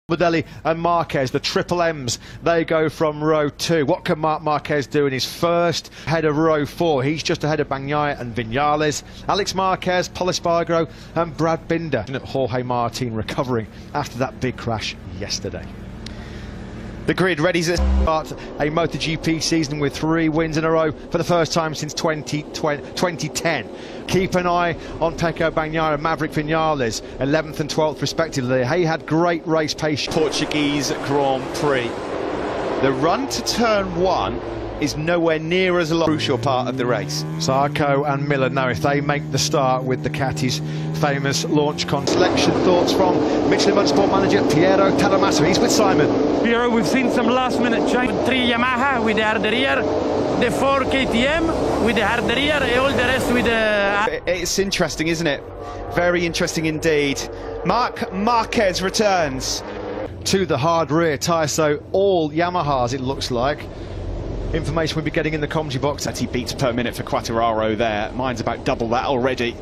Morbidelli and Marquez, the triple M's, they go from row 2. What can Marc Marquez do in his first ahead of row 4? He's just ahead of Bagnaia and Vinales, Alex Marquez, Pol Espargaro and Brad Binder. Jorge Martin recovering after that big crash yesterday. The grid ready to start a Motogp season with 3 wins in a row for the first time since 2010. Keep an eye on Pecco Bagnaia and Maverick Vinales, 11th and 12th respectively. He had great race pace. Portuguese Grand Prix. The run to turn 1 is nowhere near as a crucial part of the race. Zarco and Miller know if they make the start with the Ducati's famous launch selection. Thoughts from Michelin Motorsport manager Piero Talamasso. He's with Simon. Piero, we've seen some last minute change. 3 Yamaha with the hard rear, the 4 KTM with the hard rear, and all the rest with the... It's interesting, isn't it? Very interesting indeed. Marc Marquez returns to the hard rear tyre, so all Yamahas it looks like. Information we'll be getting in the commentary box. 30 beats per minute for Quartararo there. Mine's about double that already.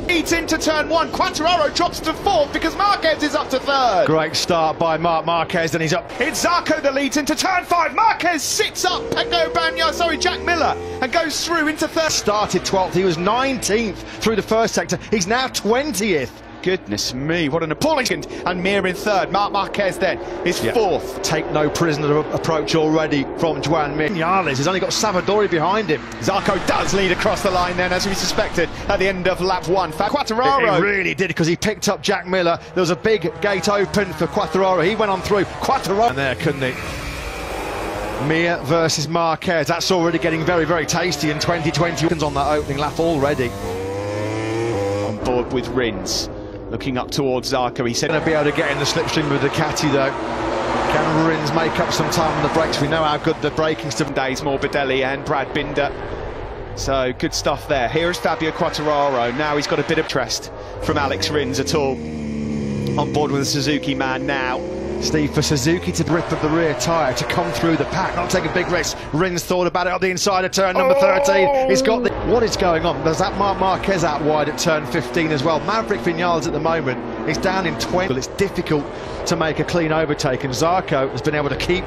Eats into turn 1. Quartararo drops to 4th because Marquez is up to 3rd. Great start by Marc Marquez, and he's up. It's Zarco that leads into turn 5. Marquez sits up Jack Miller, and goes through into 3rd. Started 12th. He was 19th through the first sector. He's now 20th. Goodness me, what an appalling second. And Mir in 3rd. Marc Marquez then is 4th. Take no prisoner approach already from Joan Mir. Vinales has only got Savadori behind him. Zarco does lead across the line then, as we suspected, at the end of lap 1. Quartararo. He really did, because he picked up Jack Miller. There was a big gate open for Quartararo. He went on through. Quartararo. And there, couldn't he? Mir versus Marquez. That's already getting very, very tasty in 2020. On that opening lap already. On board with Rins. Looking up towards Zarco, he said... Going to be able to get in the slipstream with Ducati though. Can Rins make up some time on the brakes? We know how good the braking stuff days, Morbidelli and Brad Binder. So, good stuff there. Here is Fabio Quartararo. Now he's got a bit of interest from Alex Rins at all. On board with the Suzuki man now. Steve, for Suzuki to rip up the rear tyre, to come through the pack, not take a big risk. Rins thought about it up the inside of turn number 13. He's got the... What is going on? There's that Marc Marquez out wide at turn 15 as well. Maverick Vinales at the moment is down in 20. It's difficult to make a clean overtake, and Zarco has been able to keep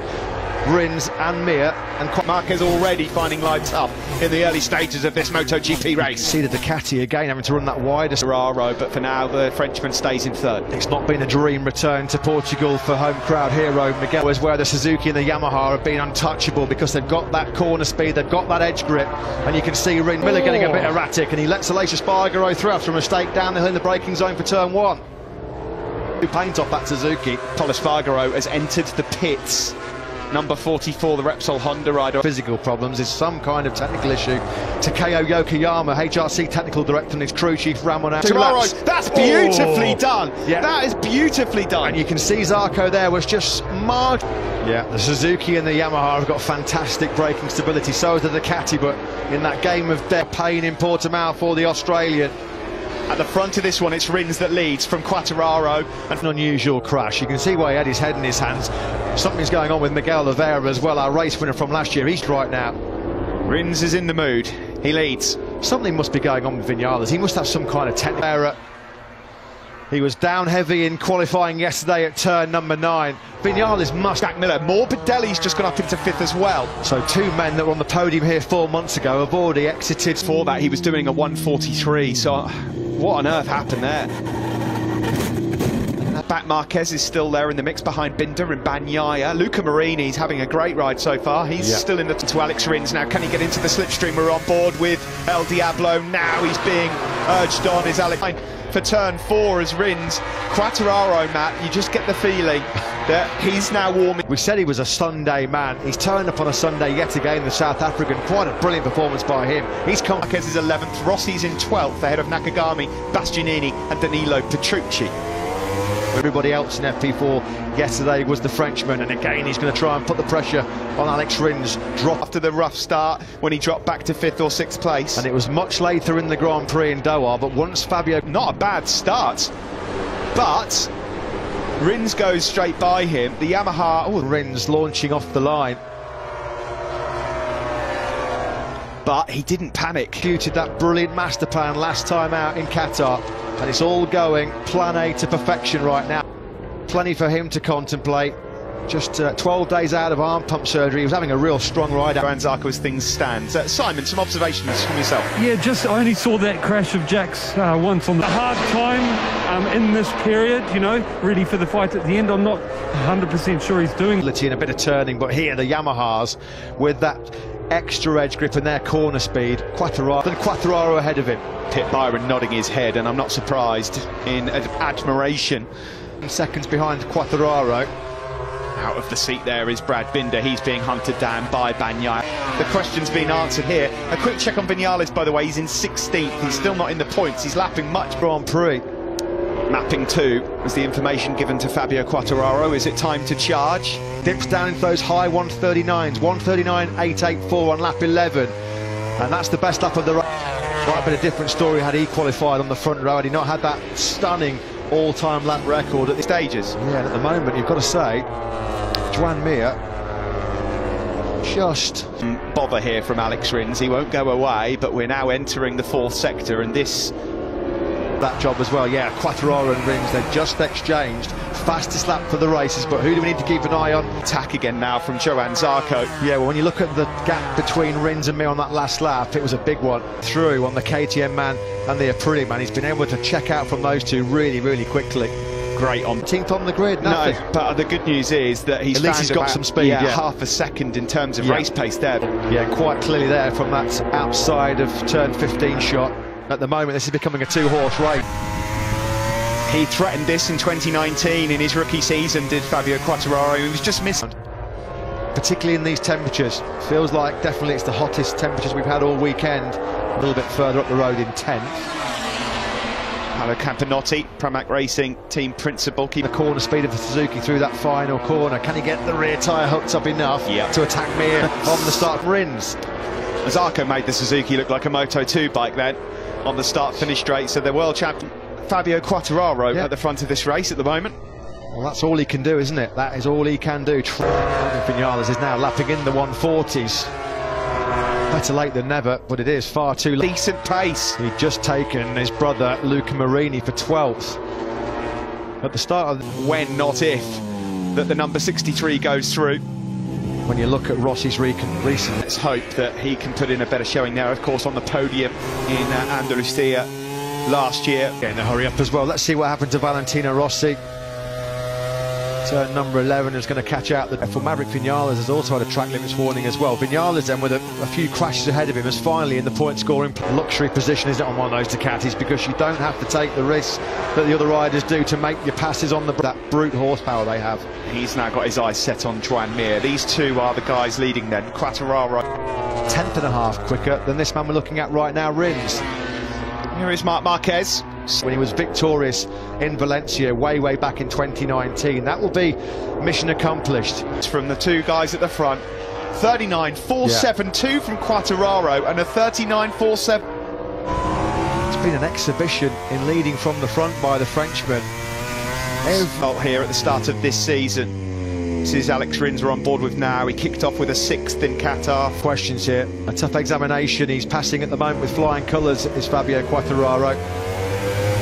Rins and Mir, and Marquez already finding lights up in the early stages of this MotoGP race. See the Ducati again having to run that wider. Ferraro, but for now the Frenchman stays in 3rd. It's not been a dream return to Portugal for home crowd hero Miguel, is where the Suzuki and the Yamaha have been untouchable because they've got that corner speed, they've got that edge grip, and you can see Miller getting a bit erratic, and he lets Alex Espargaro through after a mistake down the hill in the braking zone for turn 1. Paint off that Suzuki. Pol Espargaro has entered the pits. Number 44, the Repsol Honda rider. Physical problems is some kind of technical issue. Takeo Yokoyama, HRC technical director, and his crew chief Ramon. That's beautifully done. Yeah. That is beautifully done. And you can see Zarco there was just marked. Yeah, the Suzuki and the Yamaha have got fantastic braking stability. So has the Ducati, but in that game of death, pain in Portimao for the Australian. At the front of this one, it's Rins that leads from Quartararo. An unusual crash. You can see why he had his head in his hands. Something's going on with Miguel Oliveira as well, our race winner from last year. He's right now. Rins is in the mood. He leads. Something must be going on with Vinales. He must have some kind of technical error. He was down heavy in qualifying yesterday at turn number 9. Vinales must... Jack Miller. Morbidelli's just gone up into 5th as well. So 2 men that were on the podium here 4 months ago have already exited. For that, he was doing a 1:43, so what on earth happened there? Back Marquez is still there in the mix behind Binder and Bagnaia. Luca Marini's having a great ride so far. He's still in the... To Alex Rins now. Can he get into the slipstream? We're on board with El Diablo. Now he's being urged on. Is Alex... For turn 4 as Rins. Quartararo, Matt, you just get the feeling that he's now warming. We said he was a Sunday man. He's turned up on a Sunday yet again, the South African. Quite a brilliant performance by him. He's come... Marquez is 11th, Rossi's in 12th, ahead of Nakagami, Bastianini and Danilo Petrucci. Everybody else in FP4 yesterday was the Frenchman, and again he's going to try and put the pressure on Alex Rins. Drop after the rough start when he dropped back to 5th or 6th place. And it was much later in the Grand Prix in Doha, but once Fabio... Not a bad start, but Rins goes straight by him. The Yamaha... Rins launching off the line. but he didn't panic. Executed that brilliant master plan last time out in Qatar, and it's all going plan A to perfection right now. Plenty for him to contemplate. Just 12 days out of arm pump surgery. He was having a real strong ride out. Johan Zarco as things stand. Simon, some observations from yourself? Yeah, I only saw that crash of Jack's once on the hard time in this period, you know, really for the fight at the end. I'm not 100% sure he's doing And a bit of turning, but here the Yamahas with that extra edge grip and their corner speed. Quattararo ahead of him. Pit Byron nodding his head, and I'm not surprised, in admiration. Seconds behind Quattararo. Out of the seat there is Brad Binder. He's being hunted down by Bagnaia. The question's been answered here. A quick check on Vinales, by the way. He's in 16th. He's still not in the points. He's lapping much. Grand Prix. Mapping 2 was the information given to Fabio Quattararo. Is it time to charge? Dips down into those high 139s. 139.884 on lap 11. And that's the best lap of the race. Might have been a different story had he qualified on the front row. Had he not had that stunning all-time lap record at the stages. Yeah, and at the moment, you've got to say, Joan Mir just bother here from Alex Rins. He won't go away, but we're now entering the 4th sector, and that job as well. Yeah, Quattararo and Rins, they've just exchanged fastest lap for the races, but who do we need to keep an eye on? Attack again now from Johan Zarco. Yeah, well, when you look at the gap between Rins and Mir on that last lap, it was a big one. Through on the KTM man and the Aprilia man, he's been able to check out from those two really, really quickly. Great on 10th on the grid, nothing. No, but the good news is that at least he's got some speed. Yeah, half a second in terms of race pace there. Yeah, quite clearly there from that outside of turn 15 shot. At the moment, this is becoming a two-horse race. He threatened this in 2019 in his rookie season, did Fabio Quattararo. He was just missing. Particularly in these temperatures. Feels like definitely it's the hottest temperatures we've had all weekend. A little bit further up the road in 10th. Paolo Campanotti, Pramac Racing team principal. Keep the corner speed of the Suzuki through that final corner. Can he get the rear tyre hooked up enough to attack Mir on the start? Rins. Zarco made the Suzuki look like a Moto2 bike then on the start-finish straight, so the world champion Fabio Quattararo at the front of this race at the moment. Well, that's all he can do, isn't it? That is all he can do. Vinales is now lapping in the 140s. Better late than never, but it is far too late. Decent pace. He'd just taken his brother Luca Marini for 12th. At the start of when, not if, that the number 63 goes through. When you look at Rossi's recent... Let's hope that he can put in a better showing there, of course, on the podium in Andalusia last year. Getting a hurry up as well. Let's see what happened to Valentino Rossi. Turn number 11 is going to catch out. For Maverick Vinales has also had a track limits warning as well. Vinales then with a few crashes ahead of him is finally in the point scoring luxury position, isn't it, on one of those Ducatis, because you don't have to take the risks that the other riders do to make your passes on that brute horsepower they have. He's now got his eyes set on Joan Mir. These two are the guys leading then. Quattararo 10th and a half quicker than this man we're looking at right now, Rins. Here is Marc Marquez. When he was victorious in Valencia way back in 2019. That will be mission accomplished. It's from the two guys at the front. 39.472 from Quattararo and a 39.47. It's been an exhibition in leading from the front by the Frenchman. Here at the start of this season. This is Alex Rins we're on board with now. He kicked off with a 6th in Qatar. Questions here. A tough examination. He's passing at the moment with flying colours is Fabio Quattararo.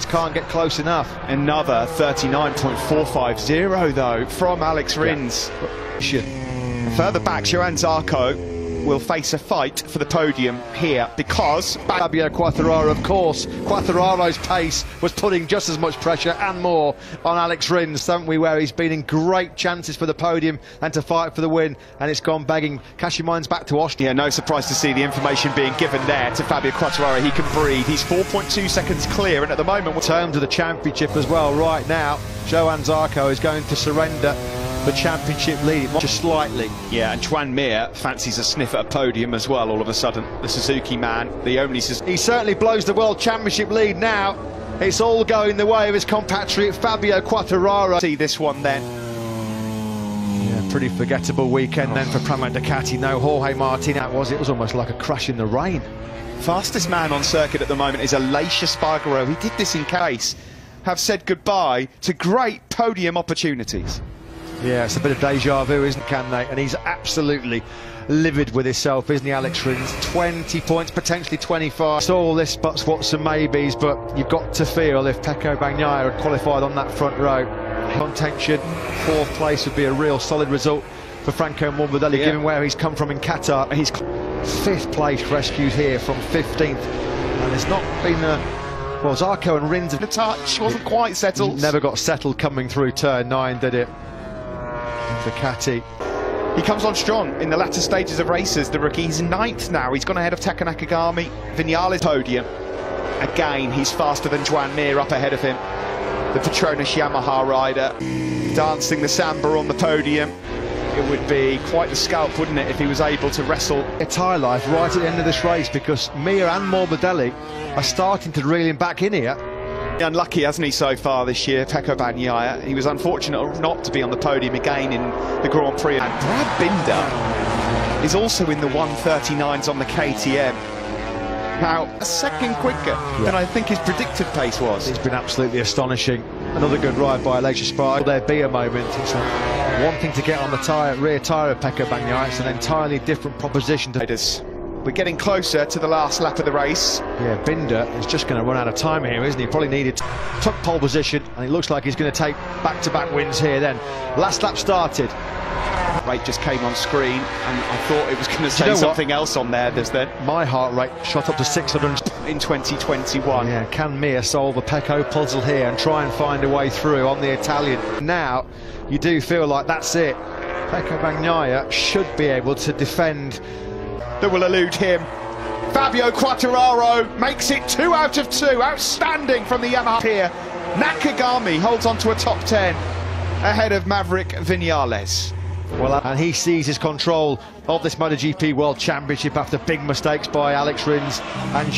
Can't get close enough. Another 39.450 though from Alex Rins. Further back, Johan Zarco will face a fight for the podium here because Fabio Quattararo, of course. Quattararo's pace was putting just as much pressure and more on Alex Rins, haven't we, where he's been in great chances for the podium and to fight for the win, and it's gone begging. Cash your minds back to Austria. Yeah, no surprise to see the information being given there to Fabio Quattararo. He can breathe. He's 4.2 seconds clear, and at the moment, in terms of the championship as well, right now, Johan Zarco is going to surrender the championship lead just slightly. Yeah, and Joan Mir fancies a sniff at a podium as well all of a sudden. The Suzuki man, the only He certainly blows the world championship lead now. It's all going the way of his compatriot Fabio Quattararo. See this one then. Yeah, pretty forgettable weekend then for Pramac Ducati. No Jorge Martin out was. It was almost like a crash in the rain. Fastest man on circuit at the moment is Aleix Espargaro. He did this in case. Have said goodbye to great podium opportunities. Yeah, it's a bit of deja vu, isn't it, can they? And he's absolutely livid with himself, isn't he, Alex Rins? 20 points, potentially 25. Saw all this, but what's some maybes, but you've got to feel if Pecco Bagnaia had qualified on that front row, contention, 4th place would be a real solid result for Franco Morbidelli, given where he's come from in Qatar. He's 5th place rescued here from 15th, and it's not been well, Zarco and Rins, the touch wasn't quite settled. Never got settled coming through turn 9, did it? Ducati. He comes on strong in the latter stages of races, the rookie. He's 9th now. He's gone ahead of Taka Nakagami. Vinales podium. Again, he's faster than Joan Mir up ahead of him. The Petronas Yamaha rider dancing the samba on the podium. It would be quite the scalp, wouldn't it, if he was able to wrestle a tyre life right at the end of this race, because Mir and Morbidelli are starting to reel him back in here. Unlucky, hasn't he, so far this year, Pecco Bagnaia. He was unfortunate not to be on the podium again in the Grand Prix. And Brad Binder is also in the 1:39s on the KTM. Now, a second quicker than I think his predicted pace was. It's been absolutely astonishing. Another good ride by Aleix Espargaro. Will there be a moment? It's wanting to get on the rear tyre of Pecco Bagnaia. It's an entirely different proposition to... We're getting closer to the last lap of the race. Yeah, Binder is just going to run out of time here, isn't he? Probably needed took pole position, and it looks like he's going to take back-to-back wins here then. Last lap started. Rate just came on screen, and I thought it was going to say something else on there. There's then my heart rate shot up to 600 in 2021. Yeah, can Mir solve a Pecco puzzle here and try and find a way through on the Italian? Now, you do feel like that's it. Pecco Bagnaia should be able to defend. That will elude him. Fabio Quartararo makes it 2 out of 2. Outstanding from the Yamaha here. Nakagami holds on to a top 10 ahead of Maverick Vinales. Well, and he seizes control of this MotoGP World Championship after big mistakes by Alex Rins and